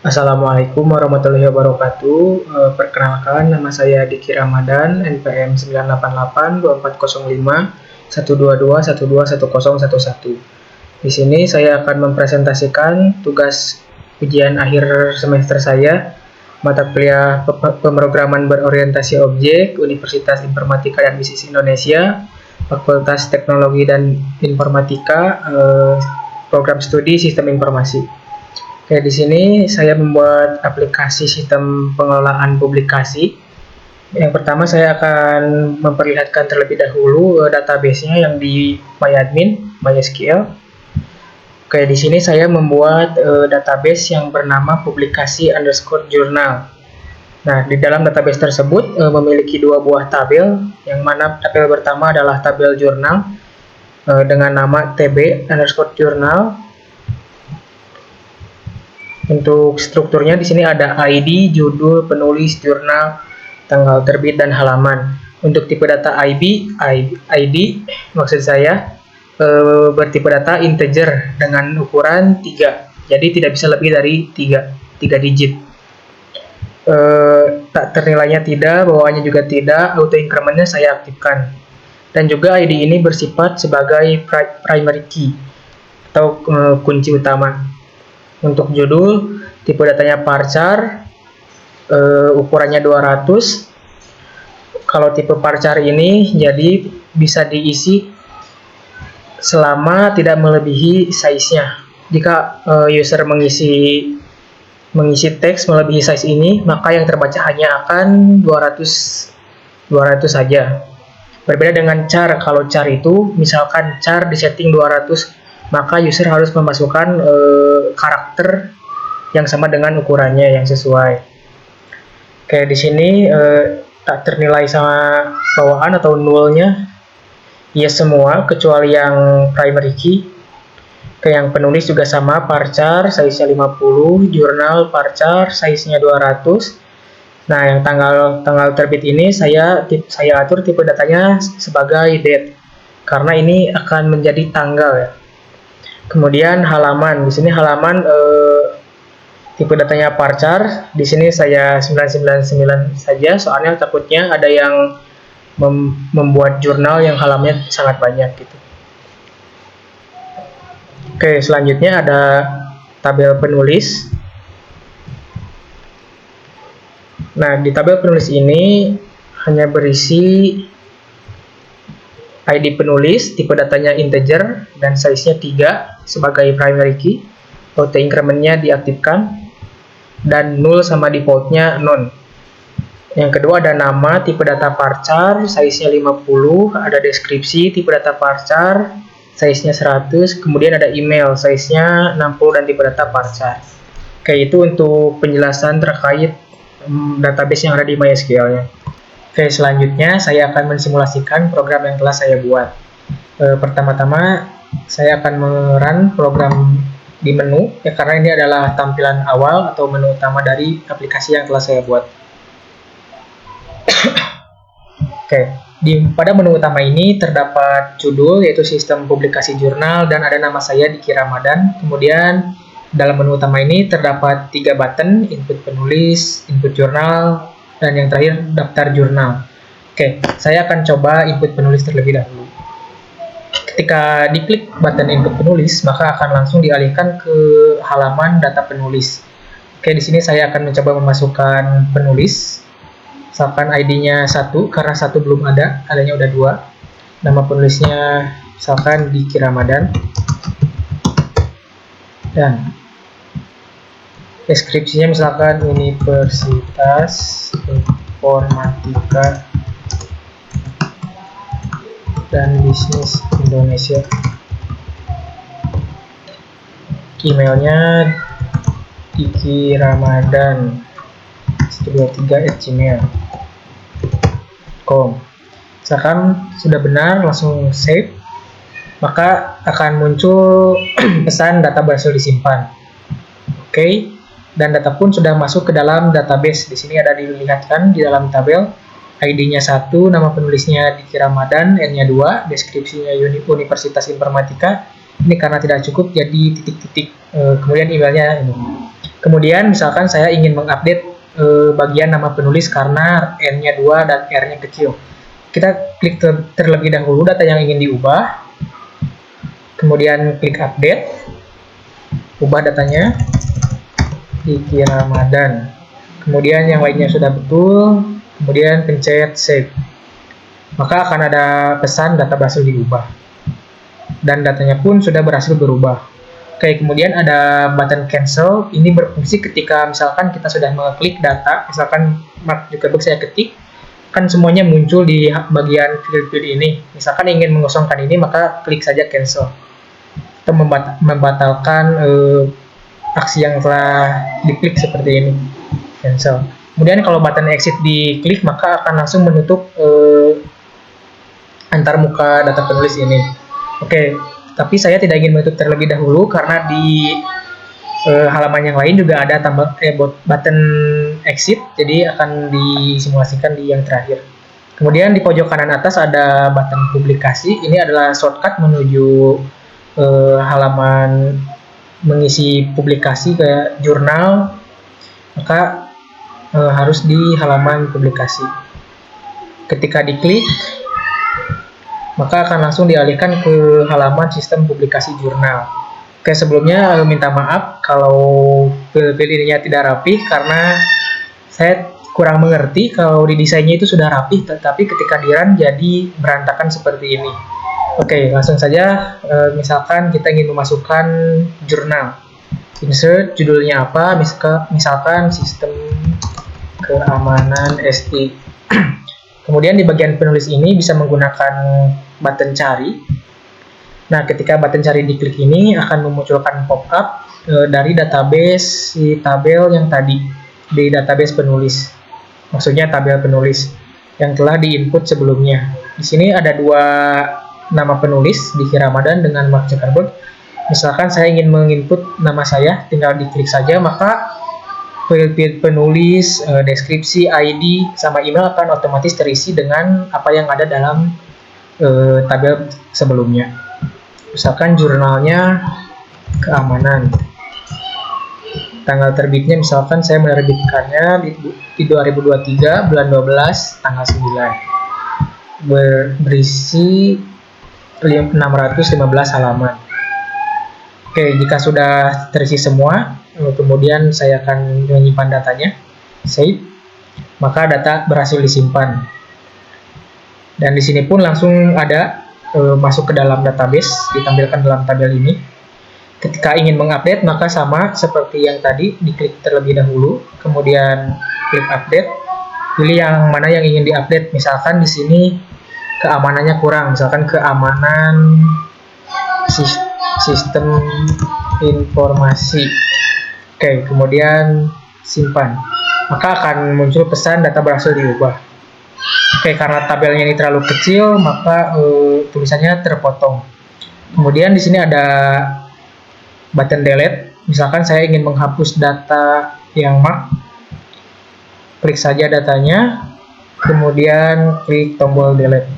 Assalamualaikum warahmatullahi wabarakatuh. Perkenalkan, nama saya Diki Ramadan, NPM 988-2405-122-121011. Di sini saya akan mempresentasikan tugas ujian akhir semester saya, mata kuliah pemrograman berorientasi objek, Universitas Informatika dan Bisnis Indonesia, Fakultas Teknologi dan Informatika, program studi Sistem Informasi. Oke, di sini saya membuat aplikasi sistem pengelolaan publikasi. Yang pertama saya akan memperlihatkan terlebih dahulu database-nya yang di MyAdmin, MySQL. Oke, di sini saya membuat database yang bernama publikasi_journal. Nah, di dalam database tersebut memiliki dua buah tabel, yang mana tabel pertama adalah tabel jurnal dengan nama tb_journal. Untuk strukturnya di sini ada ID, judul, penulis, jurnal, tanggal terbit, dan halaman. Untuk tipe data ID maksud saya bertipe data integer dengan ukuran 3. Jadi tidak bisa lebih dari 3 digit. Tak ternilainya tidak, bawaannya juga tidak, auto incrementnya saya aktifkan. Dan juga ID ini bersifat sebagai primary key atau kunci utama. Untuk judul, tipe datanya varchar, ukurannya 200. Kalau tipe varchar ini jadi bisa diisi selama tidak melebihi size-nya. Jika user mengisi teks melebihi size ini, maka yang terbaca hanya akan 200 saja. Berbeda dengan char. Kalau char itu misalkan char disetting 200, maka user harus memasukkan karakter yang sama dengan ukurannya yang sesuai. Oke, di sini tak ternilai sama bawaan atau nullnya, yes semua kecuali yang primary key. Oke, yang penulis juga sama, varchar size-nya 50, jurnal varchar size-nya 200. Nah, yang tanggal terbit ini saya atur tipe datanya sebagai date karena ini akan menjadi tanggal ya. Kemudian halaman, di sini halaman tipe datanya varchar, di sini saya 999 saja, soalnya takutnya ada yang membuat jurnal yang halamannya sangat banyak gitu. Oke, selanjutnya ada tabel penulis. Nah, di tabel penulis ini hanya berisi ID penulis, tipe datanya integer, dan size-nya 3 sebagai primary key. Auto increment-nya diaktifkan, dan null sama default-nya none. Yang kedua ada nama, tipe data varchar, size-nya 50, ada deskripsi, tipe data varchar, size-nya 100, kemudian ada email, size-nya 60, dan tipe data varchar. Oke, itu untuk penjelasan terkait database yang ada di MySQL-nya. Oke, selanjutnya saya akan mensimulasikan program yang telah saya buat. Pertama-tama saya akan merun program di menu, ya karena ini adalah tampilan awal atau menu utama dari aplikasi yang telah saya buat. Oke, pada menu utama ini terdapat judul yaitu sistem publikasi jurnal dan ada nama saya Diki Ramadan. Kemudian dalam menu utama ini terdapat 3 button, input penulis, input jurnal, dan yang terakhir daftar jurnal. Oke, saya akan coba input penulis terlebih dahulu. Ketika diklik button input penulis, maka akan langsung dialihkan ke halaman data penulis. Oke, di sini saya akan mencoba memasukkan penulis. Misalkan ID-nya 1, karena 1 belum ada, adanya udah 2. Nama penulisnya misalkan Diki Ramadan. Dan deskripsinya misalkan Universitas Informatika dan Bisnis Indonesia. Emailnya Diki Ramadan 123@gmail.com. Misalkan sudah benar, langsung save, maka akan muncul pesan data berhasil disimpan. Oke, dan data pun sudah masuk ke dalam database. Di sini ada dilihatkan di dalam tabel ID-nya 1, nama penulisnya Diki Ramadan, N-nya 2, deskripsinya Universitas Informatika. Ini karena tidak cukup jadi titik-titik, kemudian emailnya ini. Kemudian misalkan saya ingin mengupdate bagian nama penulis karena N-nya 2 dan R-nya kecil. Kita klik terlebih dahulu data yang ingin diubah. Kemudian klik update. Ubah datanya. Diki Ramadan. Kemudian yang lainnya sudah betul. Kemudian pencet save. Maka akan ada pesan data berhasil diubah. Dan datanya pun sudah berhasil berubah. Oke, kemudian ada button cancel. Ini berfungsi ketika misalkan kita sudah mengklik data, misalkan Mark Zuckerberg saya ketik, kan semuanya muncul di bagian field ini. Misalkan ingin mengosongkan ini, maka klik saja cancel. Atau membatalkan aksi yang telah diklik seperti ini, cancel. Kemudian kalau button exit diklik, maka akan langsung menutup antar muka data penulis ini. Oke. Tapi saya tidak ingin menutup terlebih dahulu karena di halaman yang lain juga ada button exit, jadi akan disimulasikan di yang terakhir. Kemudian di pojok kanan atas ada button publikasi. Ini adalah shortcut menuju halaman mengisi publikasi ke jurnal, maka harus di halaman publikasi. Ketika diklik, maka akan langsung dialihkan ke halaman sistem publikasi jurnal. Oke, sebelumnya minta maaf kalau ininya tidak rapi karena saya kurang mengerti kalau di desainnya itu sudah rapi, tetapi ketika di-run jadi berantakan seperti ini. Oke, langsung saja. Misalkan kita ingin memasukkan jurnal. Insert judulnya apa? Misalkan sistem keamanan SI. Kemudian di bagian penulis ini bisa menggunakan button cari. Nah, ketika button cari diklik ini akan memunculkan pop-up dari database si tabel yang tadi di database penulis. Maksudnya tabel penulis yang telah diinput sebelumnya. Di sini ada dua nama penulis, Diki Ramadan dengan Mark Zuckerberg. Misalkan saya ingin menginput nama saya, tinggal diklik saja, maka field penulis, deskripsi, ID, sama email akan otomatis terisi dengan apa yang ada dalam tabel sebelumnya. Misalkan jurnalnya keamanan. Tanggal terbitnya misalkan saya menerbitkannya di 2023 bulan 12 tanggal 9. Berisi 615 halaman. Oke, jika sudah terisi semua, kemudian saya akan menyimpan datanya, save, maka data berhasil disimpan. Dan di sini pun langsung ada masuk ke dalam database, ditampilkan dalam tabel ini. Ketika ingin mengupdate, maka sama seperti yang tadi, diklik terlebih dahulu, kemudian klik update, pilih yang mana yang ingin diupdate. Misalkan di sini keamanannya kurang, misalkan keamanan sistem informasi. Oke, kemudian simpan. Maka akan muncul pesan data berhasil diubah. Oke, karena tabelnya ini terlalu kecil, maka tulisannya terpotong. Kemudian di sini ada button delete. Misalkan saya ingin menghapus data yang mark, klik saja datanya, kemudian klik tombol delete.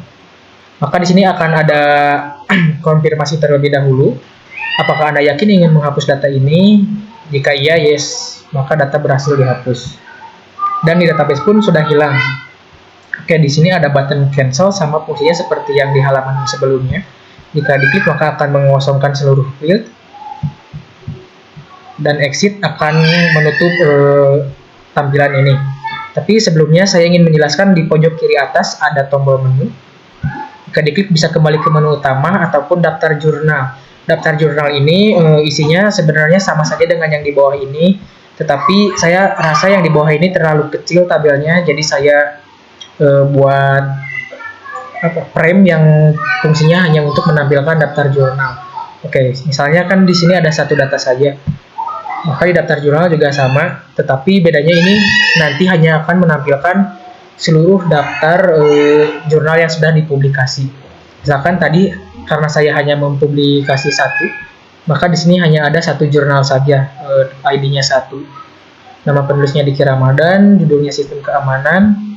Maka di sini akan ada konfirmasi terlebih dahulu. Apakah Anda yakin ingin menghapus data ini? Jika iya, yes, maka data berhasil dihapus. Dan di database pun sudah hilang. Oke, di sini ada button cancel sama fungsinya seperti yang di halaman sebelumnya. Jika diklik maka akan mengosongkan seluruh field. Dan exit akan menutup tampilan ini. Tapi sebelumnya saya ingin menjelaskan di pojok kiri atas ada tombol menu. Jika diklik bisa kembali ke menu utama ataupun daftar jurnal. Daftar jurnal ini isinya sebenarnya sama saja dengan yang di bawah ini, tetapi saya rasa yang di bawah ini terlalu kecil tabelnya, jadi saya buat frame yang fungsinya hanya untuk menampilkan daftar jurnal. Oke, misalnya kan di sini ada satu data saja, maka di daftar jurnal juga sama, tetapi bedanya ini nanti hanya akan menampilkan seluruh daftar jurnal yang sudah dipublikasi. Misalkan tadi karena saya hanya mempublikasi satu, maka di sini hanya ada satu jurnal saja, ID-nya 1. Nama penulisnya Diki Ramadan, judulnya sistem keamanan,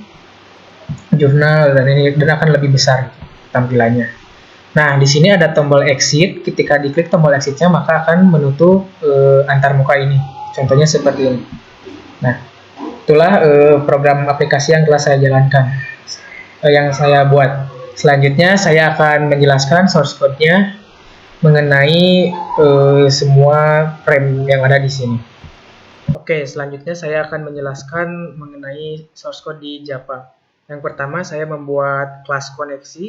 jurnal, dan akan lebih besar tampilannya. Nah, di sini ada tombol exit. Ketika diklik tombol exitnya, maka akan menutup antar muka ini. Contohnya seperti ini. Nah, itulah program aplikasi yang telah saya jalankan, yang saya buat. Selanjutnya saya akan menjelaskan source code-nya mengenai semua frame yang ada di sini. Oke, selanjutnya saya akan menjelaskan mengenai source code di Java. Yang pertama saya membuat kelas koneksi.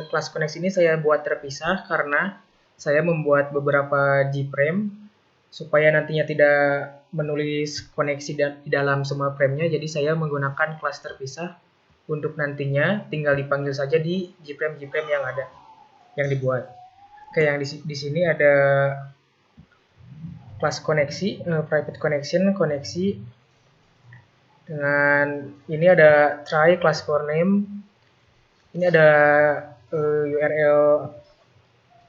Kelas koneksi ini saya buat terpisah karena saya membuat beberapa G-frame supaya nantinya tidak menulis koneksi di dalam semua frame-nya. Jadi saya menggunakan kelas terpisah untuk nantinya tinggal dipanggil saja di G-frame yang ada, yang dibuat. Oke, yang di sini ada kelas koneksi, private connection, koneksi. Dengan ini ada try class for name. Ini ada URL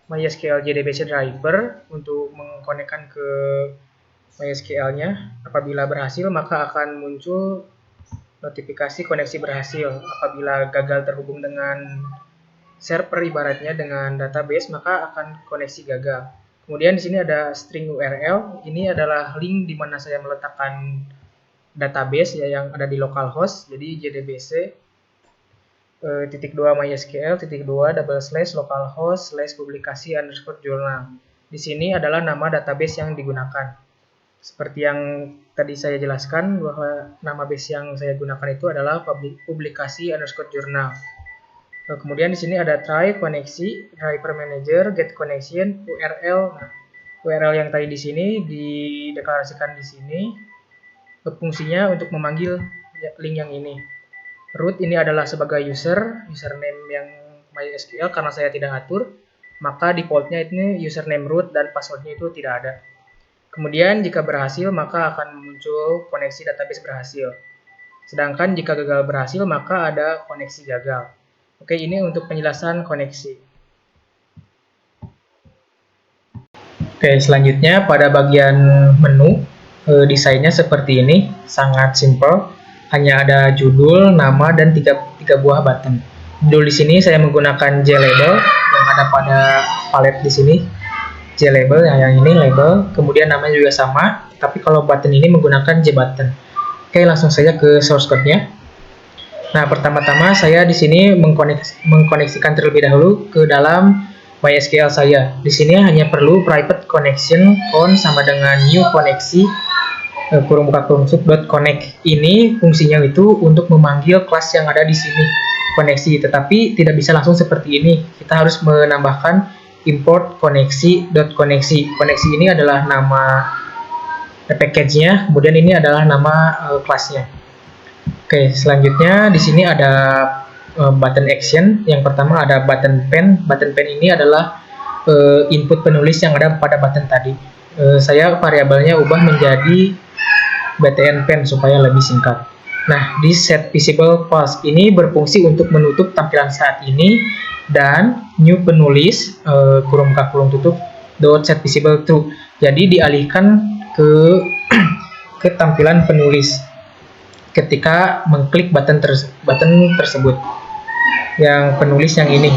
MySQL JDBC driver untuk mengkonekkan ke MySQL-nya. Apabila berhasil, maka akan muncul notifikasi koneksi berhasil. Apabila gagal terhubung dengan server, ibaratnya dengan database, maka akan koneksi gagal. Kemudian di sini ada string URL. Ini adalah link di mana saya meletakkan database ya, yang ada di localhost. Jadi JDBC .2 MySQL .2 /localhost /publikasi _ journal. Di sini adalah nama database yang digunakan. Seperti yang tadi saya jelaskan bahwa nama base yang saya gunakan itu adalah publikasi _ journal. Kemudian di sini ada try koneksi, driver manager, get connection, URL. Nah, URL yang tadi di sini dideklarasikan di sini. Fungsinya untuk memanggil link yang ini. Root ini adalah sebagai username yang MySQL karena saya tidak atur, maka defaultnya ini username root dan passwordnya itu tidak ada. Kemudian jika berhasil maka akan muncul koneksi database berhasil. Sedangkan jika gagal berhasil maka ada koneksi gagal. Oke, ini untuk penjelasan koneksi. Oke, selanjutnya pada bagian menu, desainnya seperti ini, sangat simple. Hanya ada judul, nama, dan tiga buah button. Judul di sini saya menggunakan JLabel yang ada pada palet di sini. JLabel yang ini label, kemudian namanya juga sama, tapi kalau button ini menggunakan JButton. Oke, langsung saja ke source code-nya. Nah, pertama-tama saya di sini mengkoneksikan terlebih dahulu ke dalam MySQL saya. Di sini hanya perlu private connection on sama dengan new koneksi kurung buka kurung sub .connect. Ini fungsinya itu untuk memanggil kelas yang ada di sini koneksi, tetapi tidak bisa langsung seperti ini. Kita harus menambahkan import koneksi.koneksi. Koneksi ini adalah nama package-nya, kemudian ini adalah nama kelasnya. Oke, selanjutnya di sini ada button action. Yang pertama ada button pen. Button pen ini adalah input penulis yang ada pada button tadi. Saya variabelnya ubah menjadi btn pen supaya lebih singkat. Nah, di set visible path ini berfungsi untuk menutup tampilan saat ini, dan new penulis kurung buka kurung tutup .set visible to. Jadi dialihkan ke tampilan penulis ketika mengklik button tersebut. Yang penulis yang ini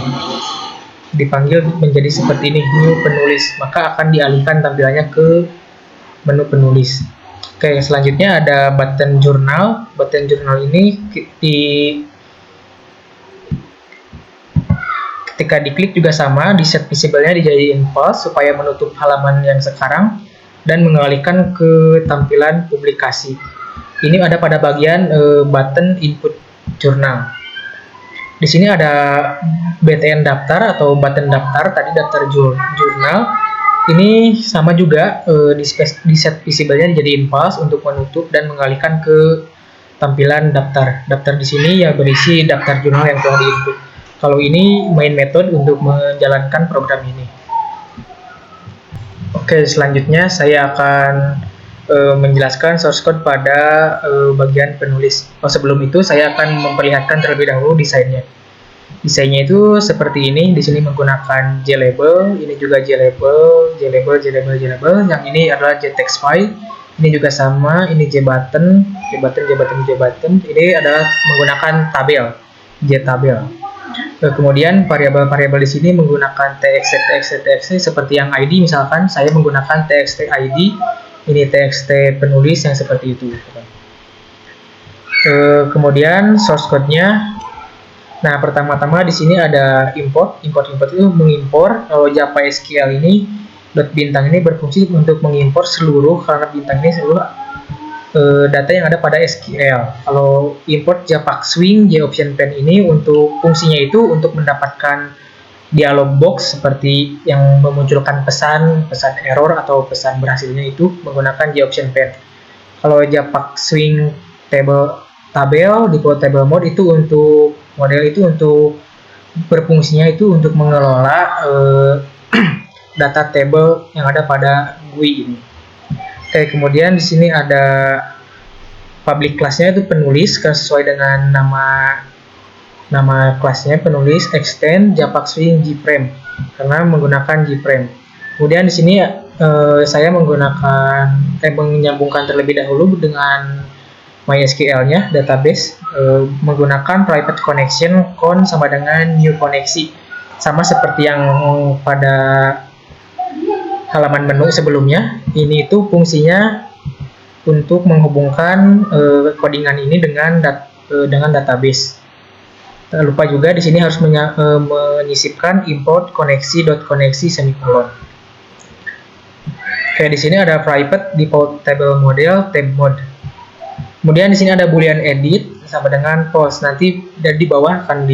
dipanggil menjadi seperti ini, new penulis, maka akan dialihkan tampilannya ke menu penulis. Oke, selanjutnya ada button journal. Button journal ini ketika diklik juga sama, di set visible-nya dijadiin false supaya menutup halaman yang sekarang dan mengalihkan ke tampilan publikasi. Ini ada pada bagian button input journal. Di sini ada btn daftar atau button daftar, tadi daftar jurnal. Ini sama juga di set visible-nya dijadiin false untuk menutup dan mengalihkan ke tampilan daftar. Daftar di sini ya berisi daftar jurnal yang telah diinput. Kalau ini main method untuk menjalankan program ini. Oke, selanjutnya saya akan menjelaskan source code pada bagian penulis. Sebelum itu saya akan memperlihatkan terlebih dahulu desainnya. Desainnya itu seperti ini. Di sini menggunakan JLabel, ini juga JLabel. Yang ini adalah JText file. Ini juga sama, ini JButton. Ini adalah menggunakan tabel, JTabel. Kemudian variabel-variabel di sini menggunakan txt seperti yang ID, misalkan saya menggunakan txt ID. ini txt penulis yang seperti itu. Kemudian source code-nya. Nah, pertama-tama di sini ada import itu mengimpor. Kalau Java SQL ini .bintang ini berfungsi untuk mengimpor seluruh, karena bintang ini seluruh data yang ada pada SQL. Kalau import Java Swing JOptionPan ini untuk fungsinya itu untuk mendapatkan dialog box seperti yang memunculkan pesan error atau pesan berhasilnya itu menggunakan JOptionPan. Kalau Java Swing tabel default table mode itu untuk model itu untuk berfungsinya itu untuk mengelola data table yang ada pada GUI ini. Oke, kemudian di sini ada public class-nya itu penulis sesuai dengan nama kelasnya penulis extend Java Swing JFrame karena menggunakan JFrame. Kemudian di sini saya menyambungkan terlebih dahulu dengan MySQL-nya database menggunakan private connection con sama dengan new koneksi, sama seperti yang pada halaman menu sebelumnya. Ini itu fungsinya untuk menghubungkan codingan ini dengan database. Tak lupa juga di sini harus menyisipkan import koneksi semikolon. Oke, di sini ada private default table model tab mode. Kemudian di sini ada boolean edit sama dengan false. Nanti dari bawah akan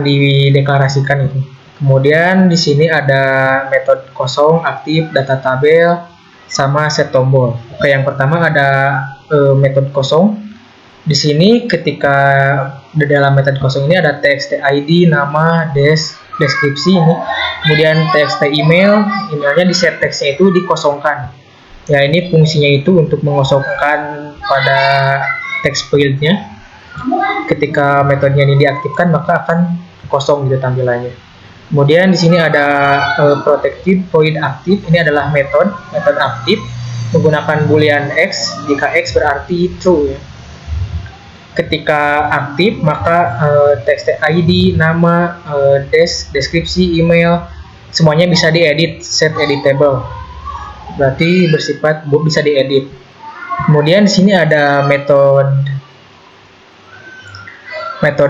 dideklarasikan itu. Kemudian di sini ada metode kosong, aktif, data tabel, sama set tombol. Oke, yang pertama ada metode kosong. Di sini ketika di dalam metode kosong ini ada txt id, nama, deskripsi ini. Kemudian txt emailnya di set teksnya itu dikosongkan. Ya, ini fungsinya itu untuk mengosongkan pada text fieldnya. Ketika metodenya ini diaktifkan maka akan kosong gitu tampilannya. Kemudian di sini ada protected void aktif. Ini adalah metode aktif menggunakan boolean x jika x berarti true ya. Ketika aktif maka text id, nama, deskripsi, email semuanya bisa diedit, set editable. Berarti bersifat bisa diedit. Kemudian di sini ada metode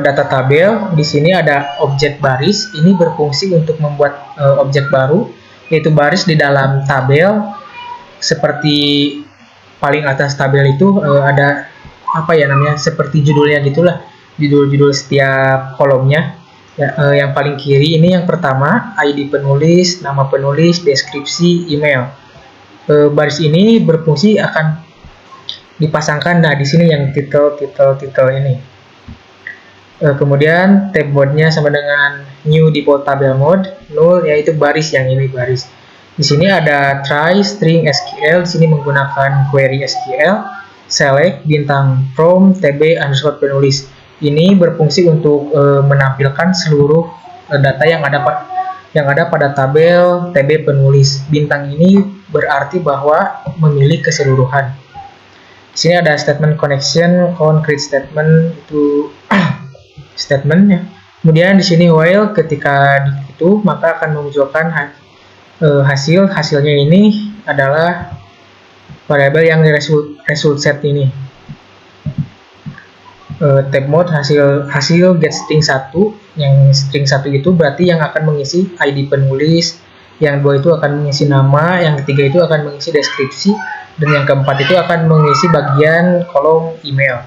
data tabel. Di sini ada objek baris. Ini berfungsi untuk membuat objek baru, yaitu baris di dalam tabel. Seperti paling atas tabel itu ada seperti judulnya gitulah, judul setiap kolomnya. Yang paling kiri ini yang pertama ID penulis, nama penulis, deskripsi, email. Baris ini berfungsi akan dipasangkan. Nah, di sini yang title ini. Kemudian tab mode-nya sama dengan new default table mode, null, yaitu baris yang ini baris. Di sini ada try string SQL. Di sini menggunakan query SQL. Select bintang from tb underscore penulis. Ini berfungsi untuk menampilkan seluruh data yang ada pada tabel tb penulis. Bintang ini berarti bahwa memilih keseluruhan. Di sini ada statement connection, concrete statement itu statement ya. Kemudian di sini while, ketika itu maka akan memunculkan hasilnya ini adalah variabel yang result set ini. Tab mode hasil get string 1, yang string 1 itu berarti yang akan mengisi ID penulis, yang 2 itu akan mengisi nama, yang ketiga itu akan mengisi deskripsi, dan yang keempat itu akan mengisi bagian kolom email.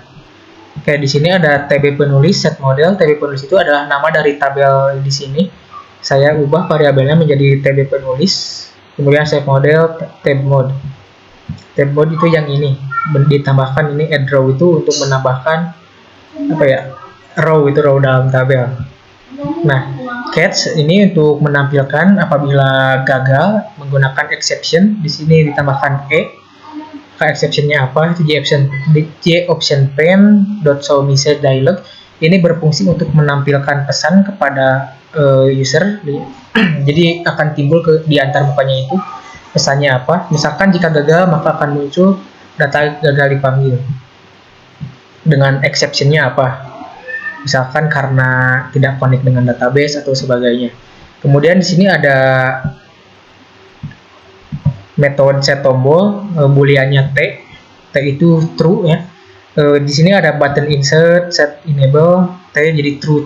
Oke, di sini ada tb penulis set model. Tb penulis itu adalah nama dari tabel di sini. Saya ubah variabelnya menjadi tb penulis. Kemudian set model tab mode. Tab mode itu yang ini, ditambahkan ini add row itu untuk menambahkan row dalam tabel. Nah, catch ini untuk menampilkan apabila gagal menggunakan exception. Di sini ditambahkan exceptionnya apa? Itu JOptionPan.showMessage dialog. Ini berfungsi untuk menampilkan pesan kepada user. Jadi akan timbul di antar mukanya itu pesannya apa. Misalkan jika gagal maka akan muncul data gagal dipanggil dengan exceptionnya apa. Misalkan karena tidak connect dengan database atau sebagainya. Kemudian di sini ada metode set tombol, booleannya T itu true ya. Di sini ada button insert, set enable, T jadi true.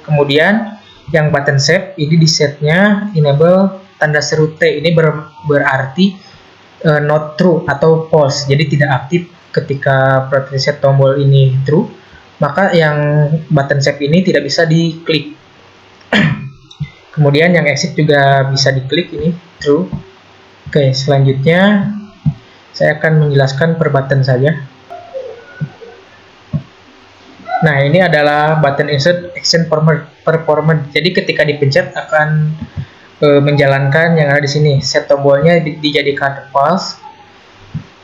Kemudian yang button save ini di setnya enable tanda seru T, ini berarti not true atau false, jadi tidak aktif ketika properti set tombol ini true, maka yang button save ini tidak bisa diklik. Kemudian yang exit juga bisa diklik, ini true. Oke, selanjutnya saya akan menjelaskan per button saja. Nah, ini adalah button insert action performer. Jadi ketika dipencet akan menjalankan yang ada di sini. Set tombolnya dijadikan false,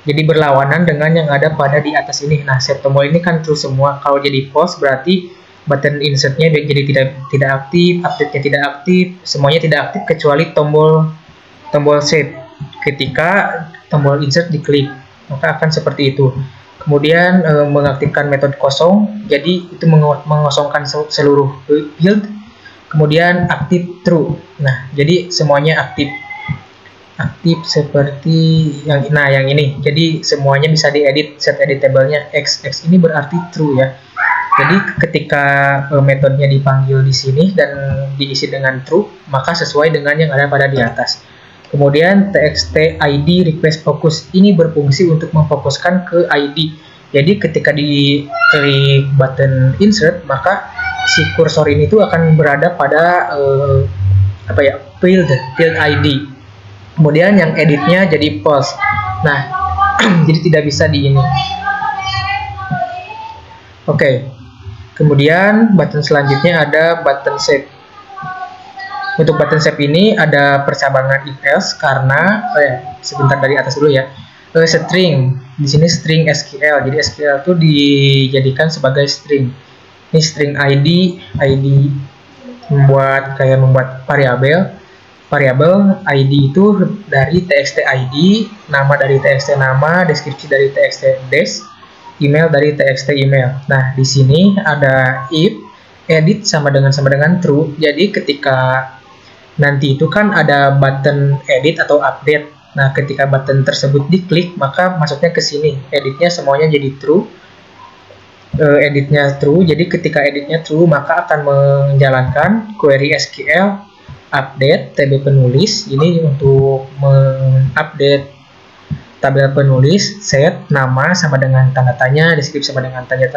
jadi berlawanan dengan yang ada pada di atas ini. Nah, set tombol ini kan true semua. Kalau jadi false berarti button insertnya jadi tidak aktif, update-nya tidak aktif, semuanya tidak aktif kecuali tombol save. Ketika tombol insert diklik, maka akan seperti itu. Kemudian mengaktifkan metode kosong, jadi itu mengosongkan seluruh field. Kemudian aktif true. Nah, jadi semuanya aktif seperti yang ini. Jadi semuanya bisa diedit, set editable-nya X ini berarti true ya. Jadi ketika metodenya dipanggil di sini dan diisi dengan true, maka sesuai dengan yang ada pada di atas. Kemudian txt id request focus ini berfungsi untuk memfokuskan ke id. Jadi ketika diklik button insert, maka si kursor ini tuh akan berada pada field id. Kemudian yang editnya jadi false. Nah, jadi tidak bisa di ini. Oke. Kemudian button selanjutnya ada button save. Untuk button save ini ada percabangan if else karena sebentar dari atas dulu ya. String. Di sini string SQL. Jadi SQL itu dijadikan sebagai string. Ini string ID membuat variabel ID itu dari txt ID, nama dari txt nama, deskripsi dari txt des, email dari txt email. Nah, di sini ada if edit sama dengan true. Jadi ketika nanti itu kan ada button edit atau update. Nah, ketika button tersebut diklik, maka masuknya ke sini. Editnya semuanya jadi true. Editnya true. Jadi ketika editnya true, maka akan menjalankan query SQL update tb penulis. Ini untuk mengupdate tabel penulis, set nama sama dengan tanda tanya, deskripsi sama dengan tanda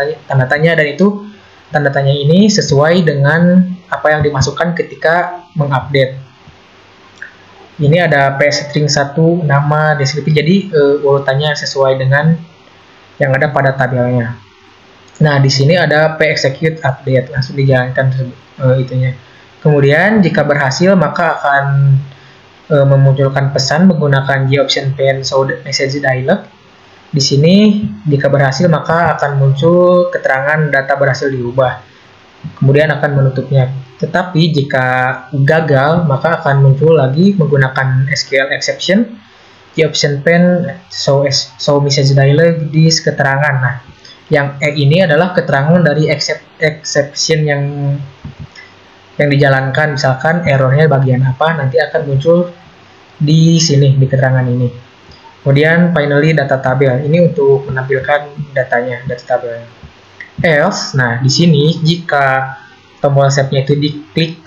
tanya, dan itu tanda tanya ini sesuai dengan apa yang dimasukkan ketika mengupdate. Ini ada ps string 1 nama deskripsi, jadi urutannya sesuai dengan yang ada pada tabelnya. Nah, di sini ada p-execute update, langsung dijalankan itunya. Kemudian jika berhasil maka akan memunculkan pesan menggunakan G-option pen show message dialog. Di sini jika berhasil maka akan muncul keterangan data berhasil diubah. Kemudian akan menutupnya. Tetapi jika gagal maka akan muncul lagi menggunakan SQL exception G-option pen show message dialog di keterangan. Nah, yang ini adalah keterangan dari exception yang dijalankan, misalkan errornya bagian apa, nanti akan muncul di sini di keterangan ini. Kemudian finally data tabel, ini untuk menampilkan datanya, data tabel. Else, nah di sini jika tombol save-nya itu diklik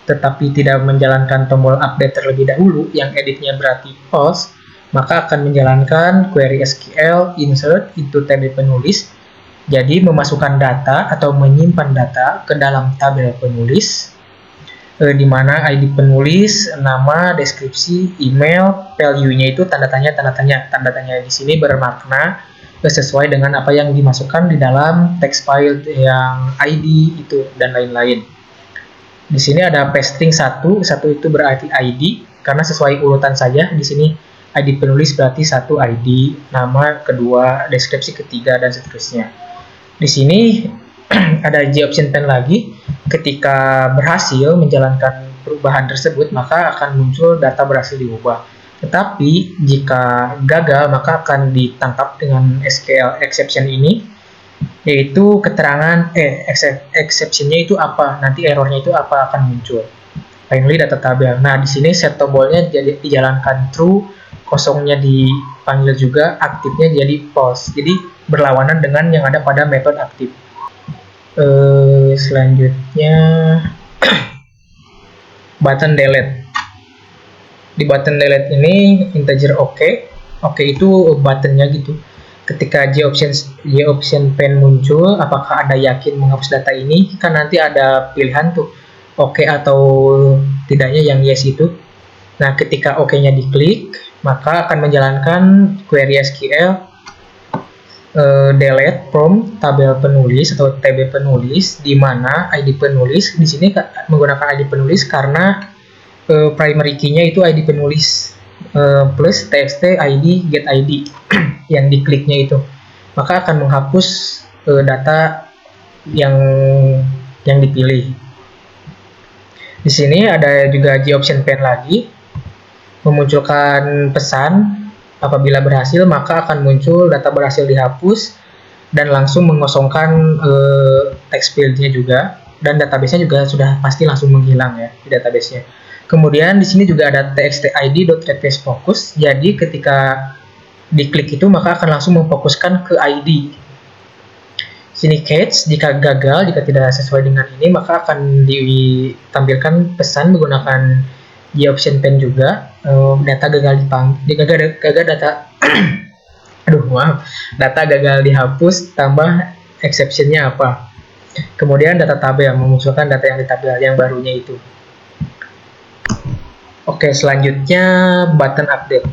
tetapi tidak menjalankan tombol update terlebih dahulu, yang editnya berarti false, maka akan menjalankan query SQL insert into table penulis. Jadi memasukkan data atau menyimpan data ke dalam tabel penulis, di mana ID penulis, nama, deskripsi, email, value-nya itu tanda tanya. Tanda tanya di sini bermakna sesuai dengan apa yang dimasukkan di dalam text file yang ID itu dan lain-lain. Di sini ada p-string 1 itu berarti ID karena sesuai urutan saja. Di sini ID penulis berarti 1 ID, nama kedua, deskripsi ketiga, dan seterusnya. Di sini ada G-option pen lagi. Ketika berhasil menjalankan perubahan tersebut, maka akan muncul data berhasil diubah. Tetapi jika gagal, maka akan ditangkap dengan SQL exception ini, yaitu keterangan exception-nya itu apa, nanti errornya itu apa akan muncul. Finally data tabel. Nah, di sini set tombolnya dijalankan true, kosongnya dipanggil juga, aktifnya jadi false. Jadi berlawanan dengan yang ada pada metode aktif. Selanjutnya button delete. Di button delete ini integer oke itu buttonnya gitu. Ketika JOption pen muncul, apakah Anda yakin menghapus data ini? Kan nanti ada pilihan tuh, oke atau tidaknya yang yes itu. Nah, ketika oke-nya diklik, maka akan menjalankan query SQL delete from tabel penulis atau TB penulis, di mana ID penulis di sini menggunakan ID penulis karena primary key-nya itu ID penulis plus txt id get id yang dikliknya itu, maka akan menghapus data yang dipilih. Di sini ada juga JOption pen lagi, memunculkan pesan apabila berhasil, maka akan muncul data berhasil dihapus dan langsung mengosongkan text field-nya juga, dan database-nya juga sudah pasti langsung menghilang ya di database-nya. Kemudian di sini juga ada txtid.replaceFocus. Jadi ketika diklik itu maka akan langsung memfokuskan ke ID. Sini catch, jika gagal, jika tidak sesuai dengan ini, maka akan ditampilkan pesan menggunakan JOption pen juga, data gagal data gagal dihapus, tambah exception-nya apa. Kemudian data tabel, memunculkan data yang di tabel yang barunya itu. Oke, selanjutnya button update.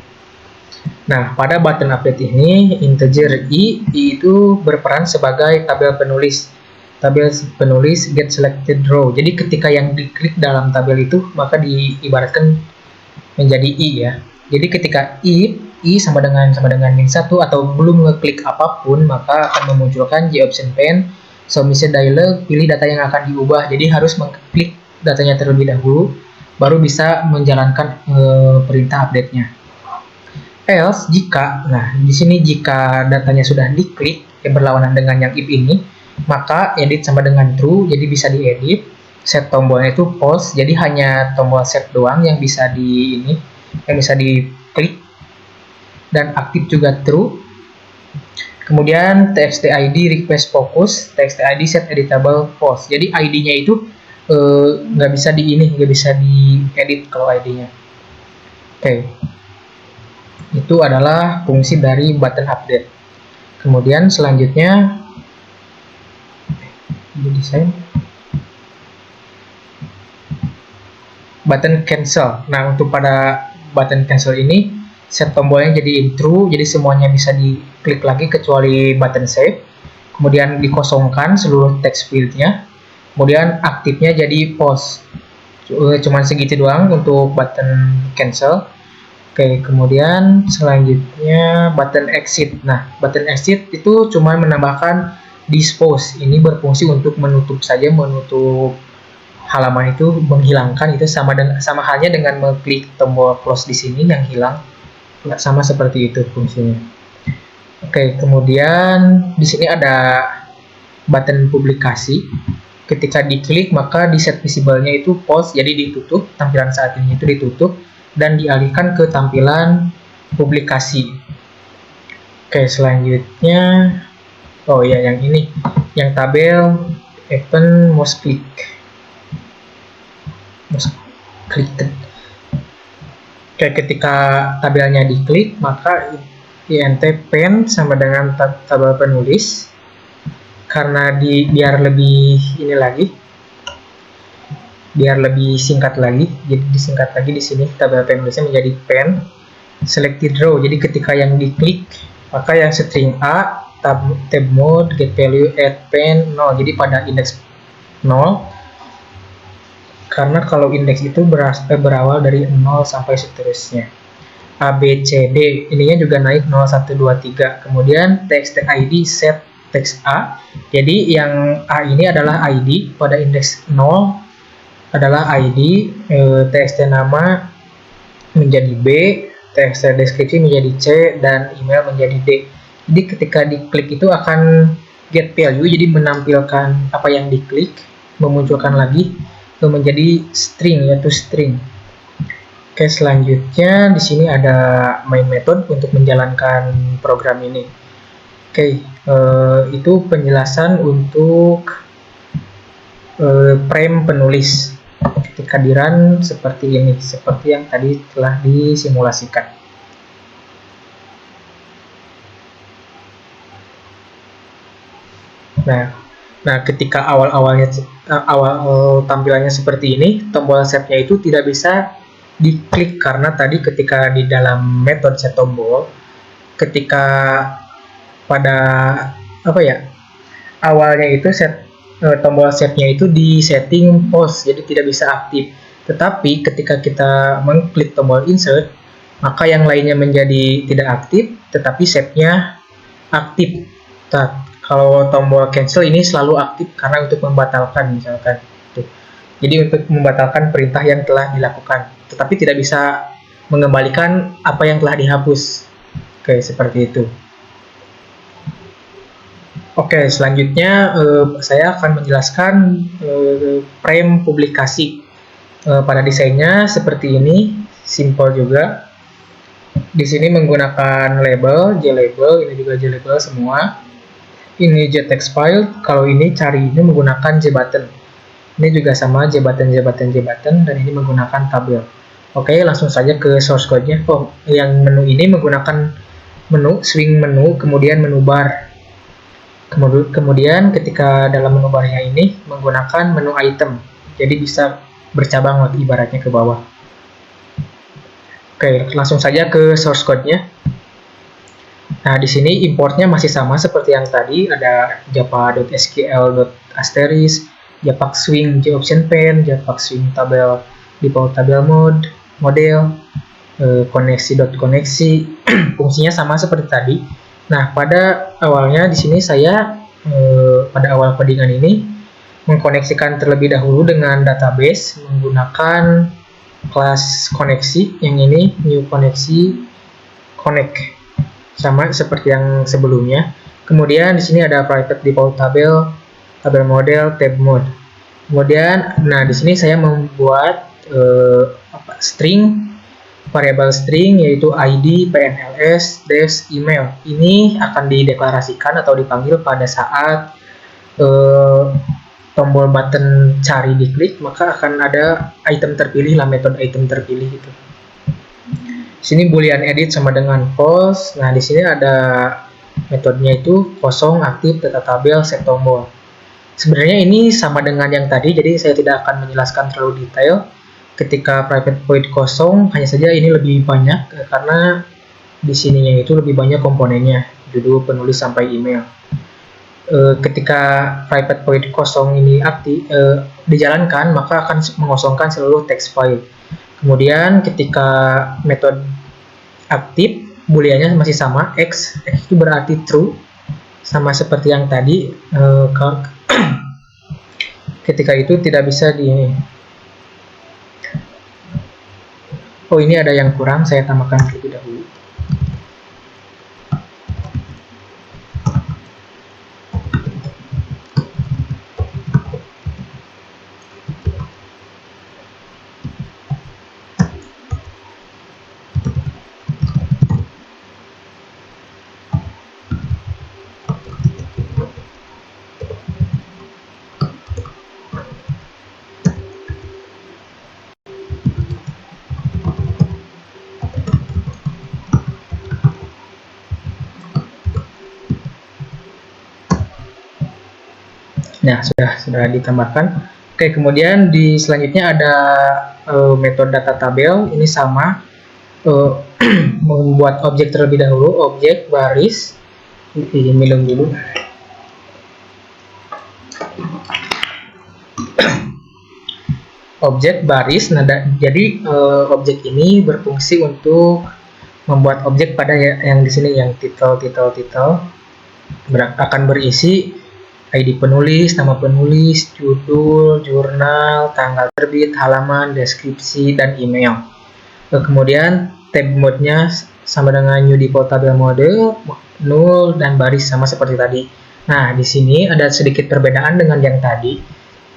Nah, pada button update ini, integer i itu berperan sebagai tabel penulis get selected row. Jadi ketika yang diklik dalam tabel itu, maka diibaratkan menjadi i ya. Jadi ketika i sama dengan min 1 atau belum ngeklik apapun, maka akan memunculkan JOption pen submission dialog, pilih data yang akan diubah. Jadi harus mengklik datanya terlebih dahulu, baru bisa menjalankan perintah update-nya. Else, jika, nah di sini jika datanya sudah diklik yang berlawanan dengan yang if ini, maka edit sama dengan true, jadi bisa diedit. Set tombolnya itu false, jadi hanya tombol set doang yang bisa diklik, dan aktif juga true. Kemudian txtid request focus, txtid set editable false. Jadi ID-nya itu nggak bisa diedit kalau ID-nya. Oke. Itu adalah fungsi dari button update. Kemudian selanjutnya desain button cancel. Nah, untuk pada button cancel ini set tombolnya jadi true, jadi semuanya bisa diklik lagi kecuali button save. Kemudian dikosongkan seluruh text field-nya. Kemudian aktifnya jadi false. Cuman segitu doang untuk button cancel. Oke, kemudian selanjutnya button exit. Nah, button exit itu cuma menambahkan dispose. Ini berfungsi untuk menutup halaman itu, menghilangkan itu, sama halnya dengan mengklik tombol close di sini yang hilang. Sama seperti itu fungsinya. Oke, kemudian di sini ada button publikasi. Ketika diklik maka di set visible-nya itu false, jadi ditutup, tampilan saat ini itu ditutup dan dialihkan ke tampilan publikasi. Oke, selanjutnya yang ini, yang tabel event most clicked. Oke, ketika tabelnya diklik maka int pen sama dengan tabel penulis. Karena biar lebih singkat lagi, jadi disingkat lagi di sini tabel penulisnya menjadi pen selected row. Jadi ketika yang diklik maka yang string a tab mode get value add pen 0, jadi pada indeks 0, karena kalau indeks itu berawal dari 0 sampai seterusnya. A B C D ininya juga naik 0 1 2 3. Kemudian txtid set teks A, jadi yang A ini adalah ID, pada indeks 0 adalah ID, txt nama menjadi B, txt deskripsi menjadi C, dan email menjadi D. Jadi ketika diklik itu akan get value, jadi menampilkan apa yang diklik, memunculkan lagi menjadi string, yaitu string. Oke, selanjutnya di sini ada main method untuk menjalankan program ini. Oke, itu penjelasan untuk frame penulis. Ketika di run seperti ini, seperti yang tadi telah disimulasikan. Nah, ketika awal tampilannya seperti ini, tombol setnya itu tidak bisa diklik karena tadi ketika di dalam method set tombol, ketika pada awalnya itu tombol setnya itu di setting false, jadi tidak bisa aktif. Tetapi ketika kita mengklik tombol insert, maka yang lainnya menjadi tidak aktif, tetapi setnya aktif. Kalau tombol cancel ini selalu aktif karena untuk membatalkan misalkan. Jadi untuk membatalkan perintah yang telah dilakukan, tetapi tidak bisa mengembalikan apa yang telah dihapus. Oke, seperti itu. Oke, selanjutnya saya akan menjelaskan frame publikasi. Pada desainnya seperti ini, simple juga. Di sini menggunakan label, JLabel, ini juga JLabel semua. Ini JText file, kalau ini carinya menggunakan JButton. Ini juga sama, JButton, dan ini menggunakan tabel. Oke, langsung saja ke source code-nya. Yang menu ini menggunakan menu, swing menu, kemudian menu bar. Kemudian ketika dalam menu barnya ini menggunakan menu item, jadi bisa bercabang lagi ibaratnya ke bawah. Oke, langsung saja ke source code-nya. Nah, di sini importnya masih sama seperti yang tadi, ada java.sql.asterisk, Javax swing JOption pen, Javax swing tabel default tabel model, koneksi.koneksi, fungsinya sama seperti tadi. Nah, pada awalnya di sini saya pada awal codingan ini mengkoneksikan terlebih dahulu dengan database menggunakan kelas koneksi, yang ini new koneksi connect, sama seperti yang sebelumnya. Kemudian di sini ada private default tabel model, tab mode. Kemudian, nah di sini saya membuat variabel string yaitu ID, PNLS, des, email. Ini akan dideklarasikan atau dipanggil pada saat tombol button cari diklik, maka akan ada item terpilih lah, metode item terpilih itu. Sini boolean edit sama dengan false. Nah, di sini ada metodenya itu kosong, aktif, data tabel, set tombol. Sebenarnya ini sama dengan yang tadi, jadi saya tidak akan menjelaskan terlalu detail. Ketika private void kosong, hanya saja ini lebih banyak karena di sininya itu lebih banyak komponennya, judul, penulis, sampai email. Ketika private void kosong ini aktif dijalankan, maka akan mengosongkan seluruh text file. Kemudian ketika metode aktif, booleannya masih sama, x itu berarti true, sama seperti yang tadi. Ketika itu tidak bisa ini ada yang kurang, saya tambahkan terlebih dahulu. Nah, sudah ditambahkan. Oke, kemudian di selanjutnya ada metode data tabel. Ini sama, membuat objek terlebih dahulu, objek baris. Minum dulu. Objek baris. Nah, jadi objek ini berfungsi untuk membuat objek pada yang di sini, yang title akan berisi ID penulis, nama penulis, judul, jurnal, tanggal terbit, halaman, deskripsi, dan email. Kemudian tab mode-nya sama dengan new default tabel mode, null, dan baris sama seperti tadi. Nah, di sini ada sedikit perbedaan dengan yang tadi.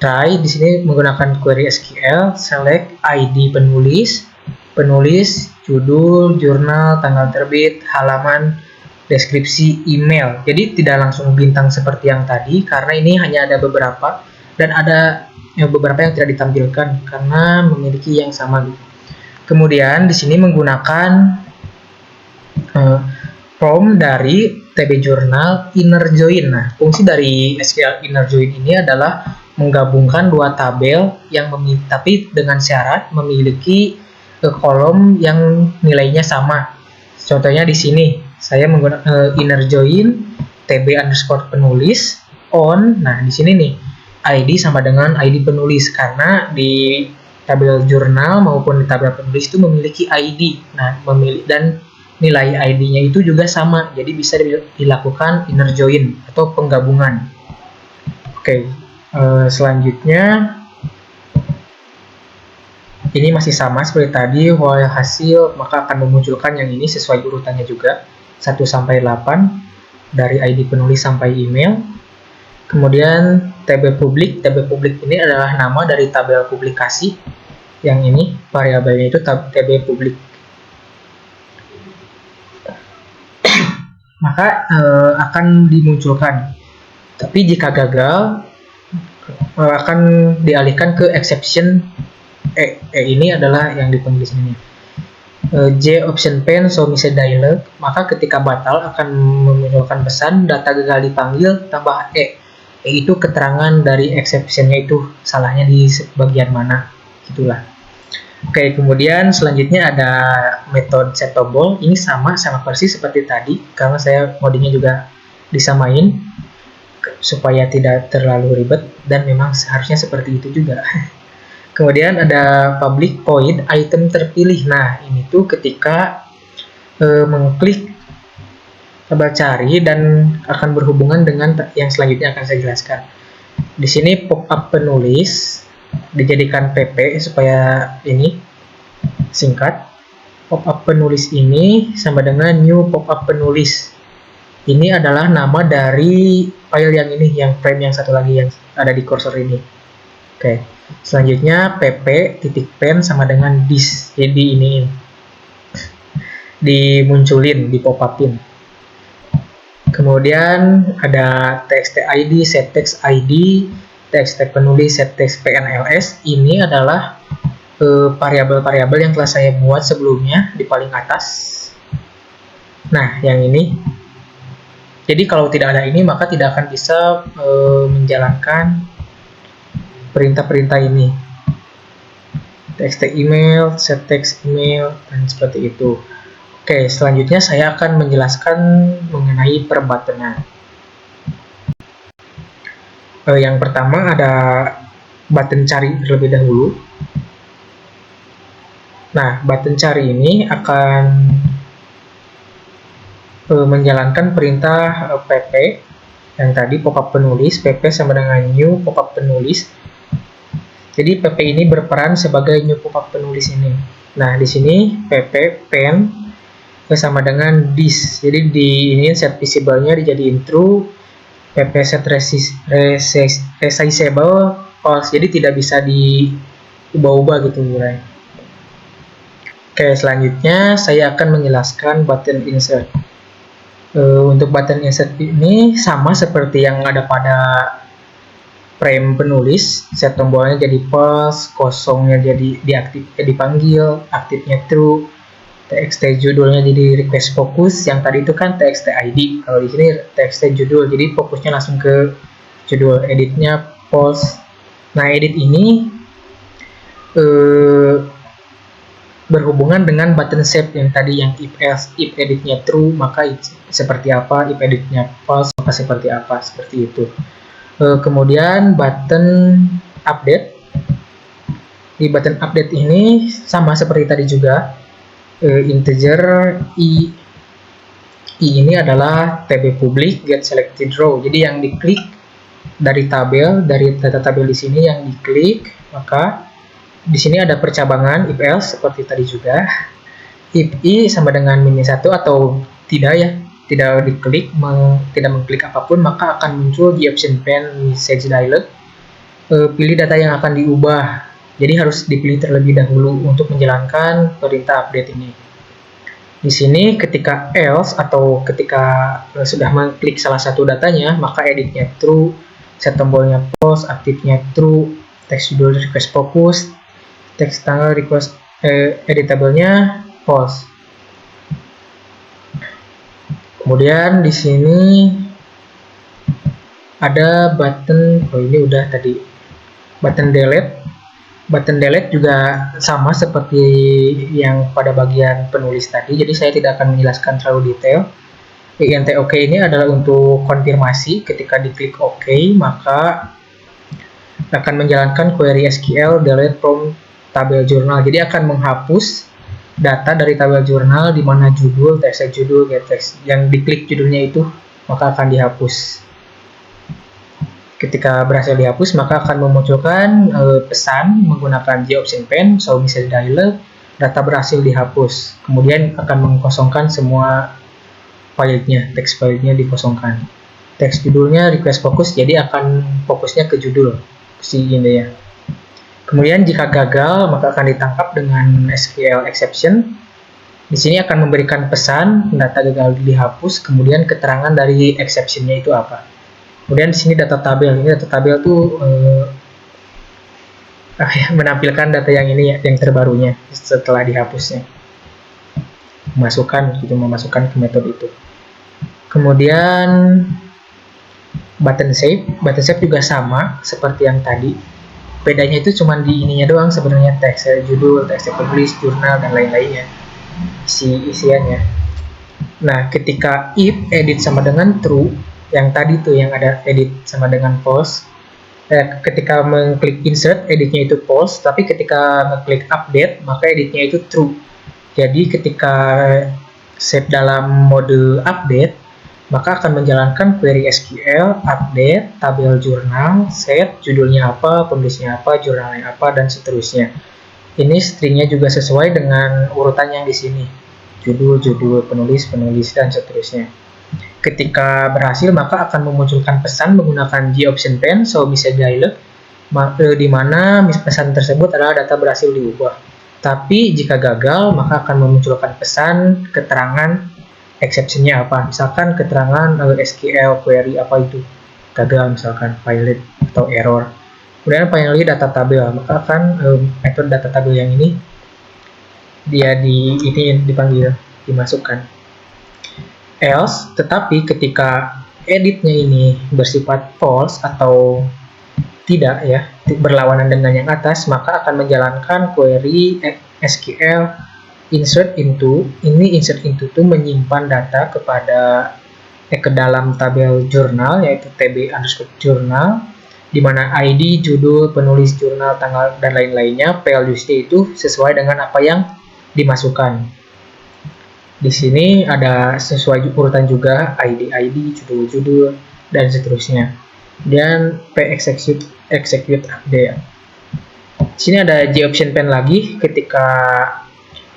Try di sini menggunakan query SQL, select ID penulis, penulis, judul, jurnal, tanggal terbit, halaman, deskripsi, email. Jadi tidak langsung bintang seperti yang tadi karena ini hanya ada beberapa dan ada beberapa yang tidak ditampilkan karena memiliki yang sama gitu. Kemudian di sini menggunakan form dari TB Journal Inner Join. Nah, fungsi dari SQL Inner Join ini adalah menggabungkan dua tabel yang tapi dengan syarat memiliki kolom yang nilainya sama. Contohnya di sini saya menggunakan inner join TB underscore penulis on. Nah, di sini nih ID sama dengan ID penulis karena di tabel jurnal maupun di tabel penulis itu memiliki ID. Nah, dan nilai ID-nya itu juga sama, jadi bisa dilakukan inner join atau penggabungan. Oke, selanjutnya ini masih sama seperti tadi, while hasil maka akan memunculkan yang ini sesuai urutannya juga 1 sampai 8 dari ID penulis sampai email. Kemudian TB publik ini adalah nama dari tabel publikasi. Yang ini variabelnya itu TB publik. Maka akan dimunculkan. Tapi jika gagal akan dialihkan ke exception ini adalah yang dipanggil di sini. J option pen show message dialog, maka ketika batal akan memunculkan pesan data gagal dipanggil tambah itu keterangan dari exception-nya itu salahnya di bagian mana, gitulah. Oke, kemudian selanjutnya ada metode set tombol. Ini sama persis seperti tadi karena saya codingnya juga disamain supaya tidak terlalu ribet dan memang seharusnya seperti itu juga. Kemudian ada public void item terpilih. Nah, ini tuh ketika mengklik tabel cari dan akan berhubungan dengan yang selanjutnya akan saya jelaskan. Di sini pop-up penulis dijadikan PP supaya ini singkat. Pop-up penulis ini sama dengan new pop-up penulis. Ini adalah nama dari file yang ini, yang frame yang satu lagi yang ada di cursor ini. Oke. Selanjutnya pp.pen sama dengan this. Jadi ini dimunculin, di pop-upin. Kemudian ada txt id, set text id, txt penulis, set text pnls. Ini adalah variabel-variabel yang telah saya buat sebelumnya di paling atas. Nah, yang ini. Jadi kalau tidak ada ini maka tidak akan bisa menjalankan perintah-perintah ini. Txt email, set text email, dan seperti itu. Oke, selanjutnya saya akan menjelaskan mengenai perbuttonan. Yang pertama ada button cari terlebih dahulu. Nah, button cari ini akan menjalankan perintah pp yang tadi pop-up penulis, pp sama dengan new pop-up penulis. Jadi pp ini berperan sebagai new pop-up penulis ini. Nah, di sini pp pen sama dengan this. Jadi di ini set visible-nya dijadiin true, pp set resizable false. Jadi tidak bisa diubah-ubah gitu, mulai. Oke, selanjutnya saya akan menjelaskan button insert. Untuk button insert ini sama seperti yang ada pada frame penulis, set tombolnya jadi false, kosongnya jadi dipanggil, aktifnya true, txt judulnya jadi request focus, yang tadi itu kan txt id, kalau di sini txt judul, jadi fokusnya langsung ke judul, editnya false. Nah, edit ini berhubungan dengan button save yang tadi, yang if editnya true maka seperti apa, if editnya false maka seperti apa, seperti itu. Kemudian button update. Di button update ini sama seperti tadi juga, integer i ini adalah tb public get selected row. Jadi yang diklik dari tabel, dari data tabel di sini yang diklik, maka di sini ada percabangan if else seperti tadi juga. If i sama dengan -1 atau tidak ya, tidak diklik, tidak mengklik apapun, maka akan muncul di option pen message dialog. Pilih data yang akan diubah. Jadi harus dipilih terlebih dahulu untuk menjalankan perintah update ini. Di sini ketika else atau ketika sudah mengklik salah satu datanya, maka editnya true, set tombolnya false, aktifnya true, text judul request focus, text tanggal request editable-nya false. Kemudian di sini ada button, ini udah tadi, button delete. Button delete juga sama seperti yang pada bagian penulis tadi, jadi saya tidak akan menjelaskan terlalu detail. INT OK ini adalah untuk konfirmasi. Ketika diklik OK, maka akan menjalankan query SQL delete from tabel jurnal. Jadi akan menghapus data dari tabel jurnal di mana judul, teks judul, get text. Yang diklik judulnya itu, maka akan dihapus. Ketika berhasil dihapus, maka akan memunculkan pesan menggunakan G-Option Pen, show message dialog, data berhasil dihapus. Kemudian akan mengkosongkan semua filenya, teks filenya dikosongkan. Teks judulnya request focus, jadi akan fokusnya ke judul, ini ya. Kemudian jika gagal, maka akan ditangkap dengan SQL exception. Di sini akan memberikan pesan data gagal dihapus, kemudian keterangan dari exception-nya itu apa. Kemudian di sini data tabel. Ini data tabel tuh menampilkan data yang ini ya, yang terbarunya setelah dihapusnya. Memasukkan ke metode itu. Kemudian button save. Button save juga sama seperti yang tadi. Bedanya itu cuma di ininya doang sebenarnya, teks judul, teks penulis, jurnal dan lain-lainnya. Isiannya. Nah, ketika if edit sama dengan true, yang tadi tuh yang ada edit sama dengan false, ketika mengklik insert editnya itu false, tapi ketika ngeklik update maka editnya itu true. Jadi ketika save dalam mode update, maka akan menjalankan query SQL update tabel jurnal, set judulnya apa, penulisnya apa, jurnalnya apa, dan seterusnya. Ini stringnya juga sesuai dengan urutan yang di sini, judul, penulis, dan seterusnya. Ketika berhasil, maka akan memunculkan pesan menggunakan G-Option Pen, show message dialog, di mana pesan tersebut adalah data berhasil diubah. Tapi jika gagal, maka akan memunculkan pesan keterangan exception-nya apa. Misalkan keterangan SQL query apa itu gagal, misalkan violate atau error. Kemudian finally data tabel, maka akan metode data tabel yang ini dipanggil, dimasukkan. Else, tetapi ketika editnya ini bersifat false atau tidak ya, berlawanan dengan yang atas, maka akan menjalankan query SQL insert into. Ini insert into itu menyimpan data ke dalam tabel jurnal, yaitu tb_journal, di mana ID, judul, penulis jurnal, tanggal, dan lain-lainnya, values-nya itu sesuai dengan apa yang dimasukkan. Di sini ada sesuai urutan juga, ID, judul, dan seterusnya. Dan p-execute update. Di sini ada G-Option Pen lagi. Ketika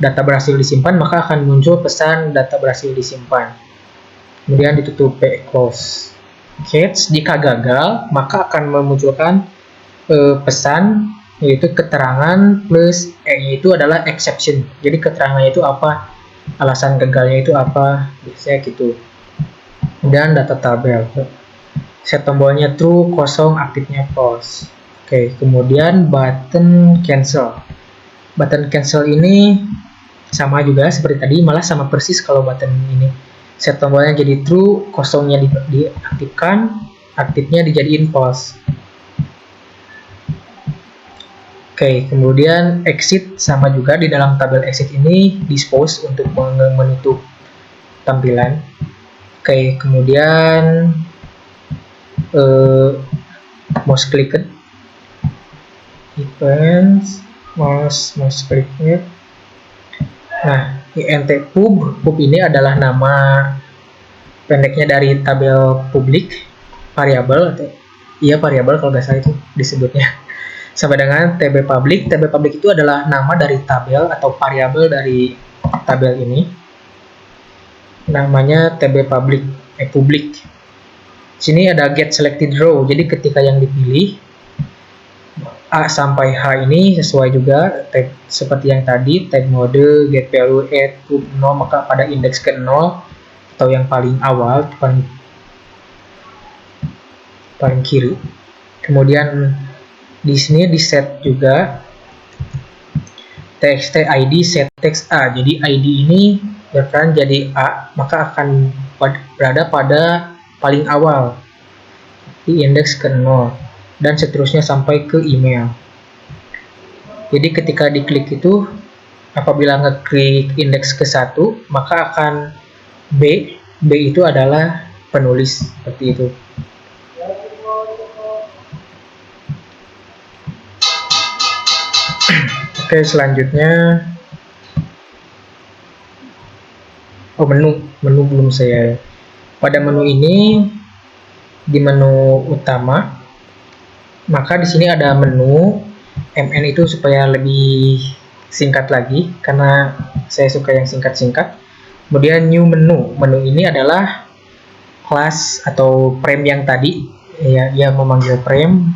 data berhasil disimpan, maka akan muncul pesan data berhasil disimpan. Kemudian ditutup p-close. Catch, jika gagal, maka akan memunculkan pesan, yaitu keterangan plus E-nya itu adalah exception. Jadi keterangannya itu apa? Alasan gagalnya itu apa, biasanya gitu. Dan data tabel, set tombolnya true, kosong, aktifnya false. Oke, kemudian button cancel. Button cancel ini sama juga seperti tadi, malah sama persis kalau button ini. Set tombolnya jadi true, kosongnya diaktifkan, aktifnya dijadiin false. Oke, kemudian exit sama juga, di dalam tabel exit ini dispose untuk menutup tampilan. Oke, kemudian mouse clicked events, mouse clicked. Nah, int pub ini adalah nama pendeknya dari tabel publik, variabel atau variabel kalau nggak salah itu disebutnya. Sama dengan tb public. Tb public itu adalah nama dari tabel atau variabel dari tabel ini. Namanya tb public, public. Sini ada get selected row. Jadi ketika yang dipilih, A sampai H ini sesuai juga tag seperti yang tadi, tag mode, get value, add, put 0, maka pada indeks ke 0 atau yang paling awal, paling kiri. Kemudian di sini di set juga txt id set text A. Jadi id ini berperan jadi A, maka akan berada pada paling awal di indeks ke 0 dan seterusnya sampai ke email. Jadi ketika diklik itu, apabila ngeklik indeks ke 1, maka akan B itu adalah penulis, seperti itu. Oke, selanjutnya menu belum saya. Pada menu ini, di menu utama, maka di sini ada menu MN itu supaya lebih singkat lagi, karena saya suka yang singkat-singkat. Kemudian new menu ini adalah kelas atau frame yang tadi, ya, yang memanggil frame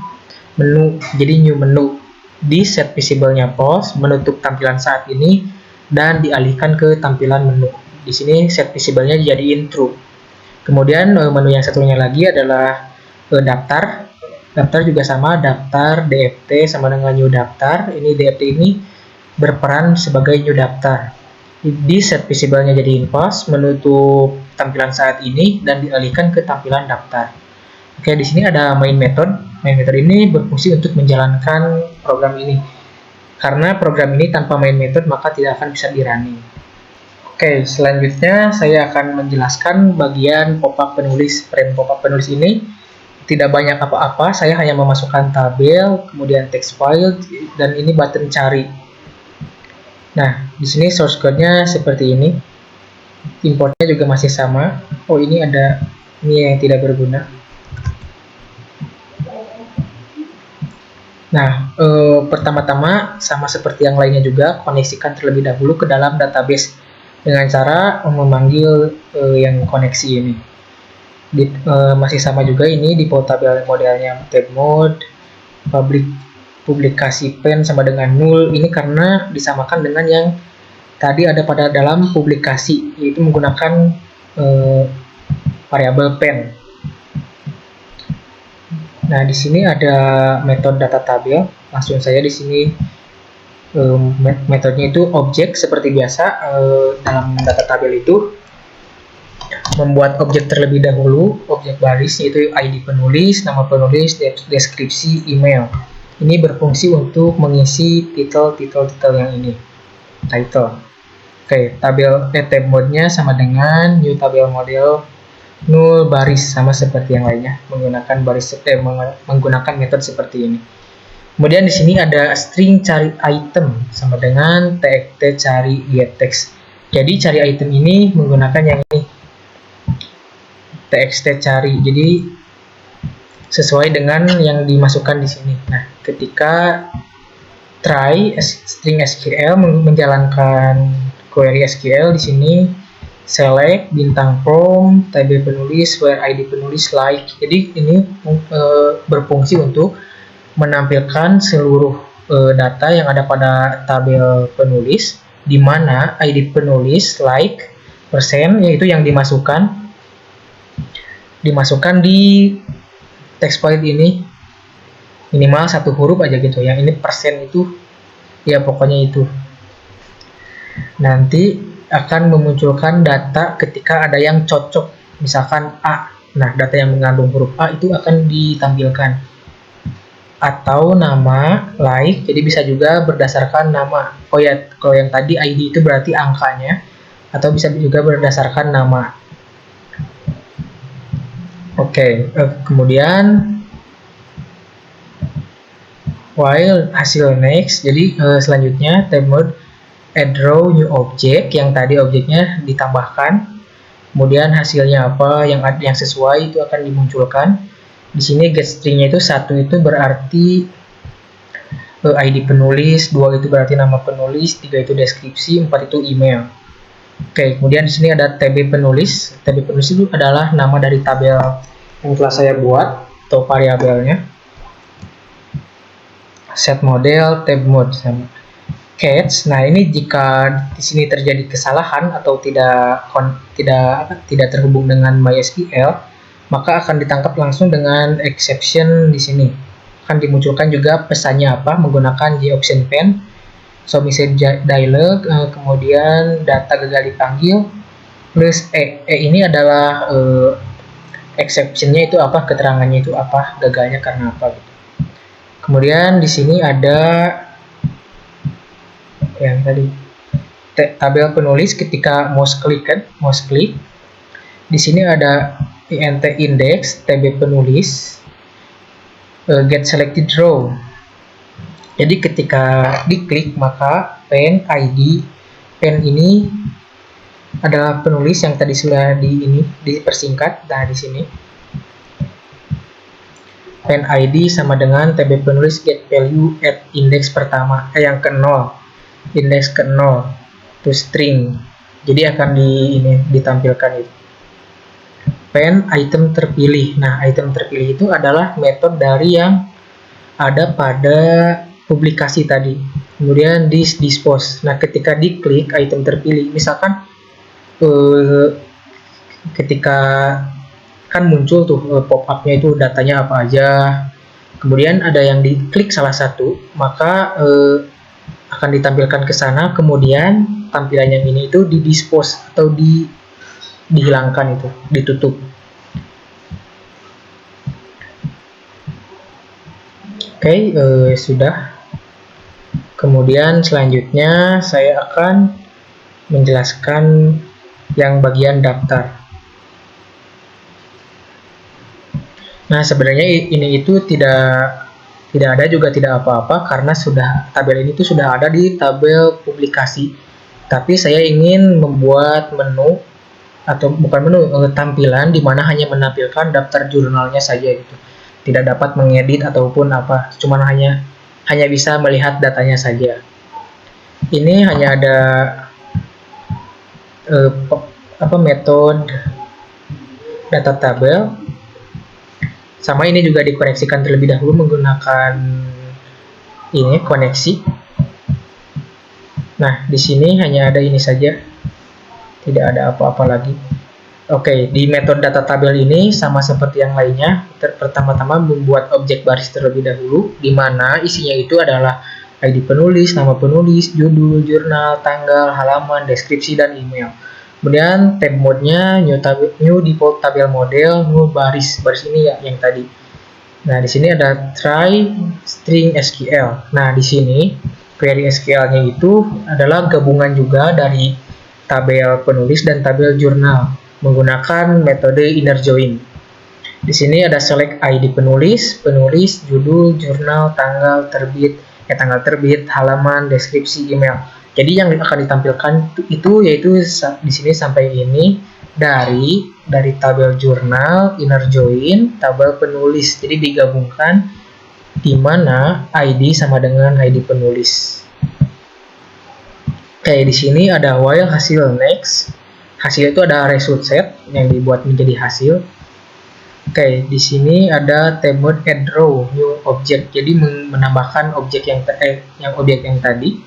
menu. Jadi new menu di set visible-nya pause, menutup tampilan saat ini dan dialihkan ke tampilan menu. Di sini set visible-nya dijadiin true. Kemudian menu yang satunya lagi adalah daftar. Daftar juga sama, daftar DFT sama dengan new daftar. Ini DFT ini berperan sebagai new daftar. Di set visible-nya jadiin pause, menutup tampilan saat ini dan dialihkan ke tampilan daftar. Oke, di sini ada main method. Main method ini berfungsi untuk menjalankan program ini. Karena program ini tanpa main method maka tidak akan bisa di-running. Oke, selanjutnya saya akan menjelaskan bagian pop-up penulis. Frame pop-up penulis ini tidak banyak apa-apa, saya hanya memasukkan tabel, kemudian text file, dan ini button cari. Nah, di sini source code-nya seperti ini. Importnya juga masih sama. Oh, ini ada ini yang tidak berguna. Nah, pertama-tama sama seperti yang lainnya juga, koneksikan terlebih dahulu ke dalam database dengan cara memanggil yang koneksi ini. Masih sama juga ini di tabel modelnya tab mode, publikasi pen sama dengan null. Ini karena disamakan dengan yang tadi ada pada dalam publikasi, yaitu menggunakan variabel pen. Nah, di sini ada metode data tabel. Langsung saja di sini metodenya itu objek seperti biasa. Dalam data tabel itu membuat objek terlebih dahulu, objek baris yaitu ID penulis, nama penulis, deskripsi, email. Ini berfungsi untuk mengisi titel yang ini, title. Oke, tab mode-nya sama dengan new tabel model null baris, sama seperti yang lainnya, menggunakan metode seperti ini. Kemudian di sini ada string cari item sama dengan txt cari get text. Jadi cari item ini menggunakan yang ini, txt cari. Jadi sesuai dengan yang dimasukkan di sini. Nah, ketika try string SQL menjalankan query SQL di sini, select bintang from tabel penulis where ID penulis like. Jadi ini berfungsi untuk menampilkan seluruh data yang ada pada tabel penulis, di mana ID penulis like persen, yaitu yang dimasukkan di text file ini minimal 1 huruf aja gitu. Yang ini persen itu ya pokoknya itu. Nanti akan memunculkan data ketika ada yang cocok, misalkan A. Nah, data yang mengandung huruf A itu akan ditampilkan. Atau nama, like, jadi bisa juga berdasarkan nama. Oh ya, kalau yang tadi ID itu berarti angkanya, atau bisa juga berdasarkan nama. Oke, kemudian while hasil next, jadi selanjutnya tab mode add row new object, yang tadi objeknya ditambahkan, kemudian hasilnya apa yang sesuai itu akan dimunculkan. Di sini get string-nya itu 1 itu berarti ID penulis, 2 itu berarti nama penulis, 3 itu deskripsi, 4 itu email. Oke, kemudian di sini ada tb penulis. Tb penulis itu adalah nama dari tabel yang telah saya buat atau variabelnya. set model, tab mode sama catch. Nah, ini jika di sini terjadi kesalahan atau tidak terhubung dengan MySQL, maka akan ditangkap langsung dengan exception di sini. Akan dimunculkan juga pesannya apa menggunakan JOption Pen, show message dialog, kemudian data gagal dipanggil, plus ini adalah exception-nya itu apa, keterangannya itu apa, gagalnya karena apa gitu. Kemudian di sini ada yang tadi tabel penulis ketika mouse click. Di sini ada int index, tab penulis, get selected row. Jadi ketika diklik maka pen ID, pen ini adalah penulis yang tadi sudah dipersingkat. Nah, di sini pen ID sama dengan tab penulis get value at index pertama, yang ke-0. Index ke-0 to string, jadi akan ditampilkan itu pen item terpilih. Nah, item terpilih itu adalah metode dari yang ada pada publikasi tadi, kemudian dispose. Nah, ketika diklik item terpilih, misalkan ketika kan muncul tuh pop-up-nya itu datanya apa aja, kemudian ada yang diklik salah satu, maka akan ditampilkan ke sana, kemudian tampilan yang ini itu didispose atau dihilangkan, itu ditutup. Oke, sudah. Kemudian selanjutnya saya akan menjelaskan yang bagian daftar. Nah, sebenarnya ini itu tidak ada juga tidak apa-apa, karena tabel ini tuh sudah ada di tabel publikasi. Tapi saya ingin membuat menu, atau bukan menu, tampilan di mana hanya menampilkan daftar jurnalnya saja gitu. Tidak dapat mengedit ataupun apa, cuma hanya bisa melihat datanya saja. Ini hanya ada metode data tabel. Sama ini juga dikoneksikan terlebih dahulu menggunakan ini koneksi. Nah, di sini hanya ada ini saja, tidak ada apa-apa lagi. Oke, di metode data tabel ini sama seperti yang lainnya. Pertama-tama membuat objek baris terlebih dahulu, di mana isinya itu adalah ID penulis, nama penulis, judul, jurnal, tanggal, halaman, deskripsi, dan email. Kemudian tab mode-nya new default tabel model, new baris ini ya yang tadi. Nah, di sini ada try string SQL. Nah, di sini query SQL-nya itu adalah gabungan juga dari tabel penulis dan tabel jurnal menggunakan metode inner join. Di sini ada select ID penulis, judul, jurnal, tanggal terbit, halaman, deskripsi, email. Jadi yang akan ditampilkan itu yaitu di sini sampai ini dari tabel jurnal, inner join, tabel penulis. Jadi digabungkan di mana ID sama dengan ID penulis. Oke, di sini ada while hasil next. Hasil itu ada result set yang dibuat menjadi hasil. Oke, di sini ada tab mode add row new object. Jadi menambahkan objek yang tadi.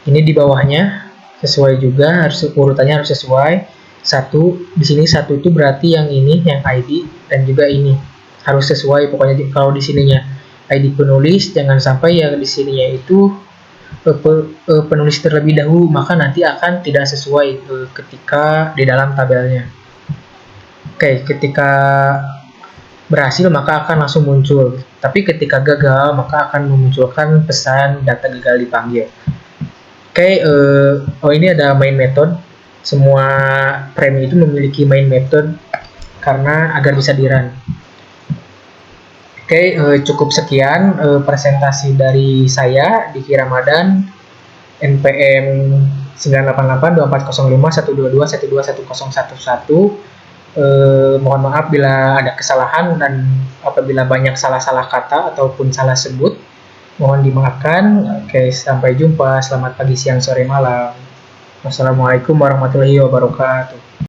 Ini di bawahnya sesuai juga, urutannya harus sesuai. Di sini satu itu berarti yang ini, yang ID, dan juga ini harus sesuai. Pokoknya kalau di sininya ID penulis, jangan sampai yang di sininya itu penulis terlebih dahulu, maka nanti akan tidak sesuai ketika di dalam tabelnya. Oke, ketika berhasil maka akan langsung muncul. Tapi ketika gagal maka akan memunculkan pesan data gagal dipanggil. Oke, ini ada main method. Semua frame itu memiliki main method karena agar bisa di-run. Oke, cukup sekian presentasi dari saya, Diki Ramadan, NPM 988-125-122-121-111. Mohon maaf bila ada kesalahan dan apabila banyak salah-salah kata ataupun salah sebut, mohon dimaafkan. Oke, sampai jumpa. Selamat pagi, siang, sore, malam. Wassalamualaikum warahmatullahi wabarakatuh.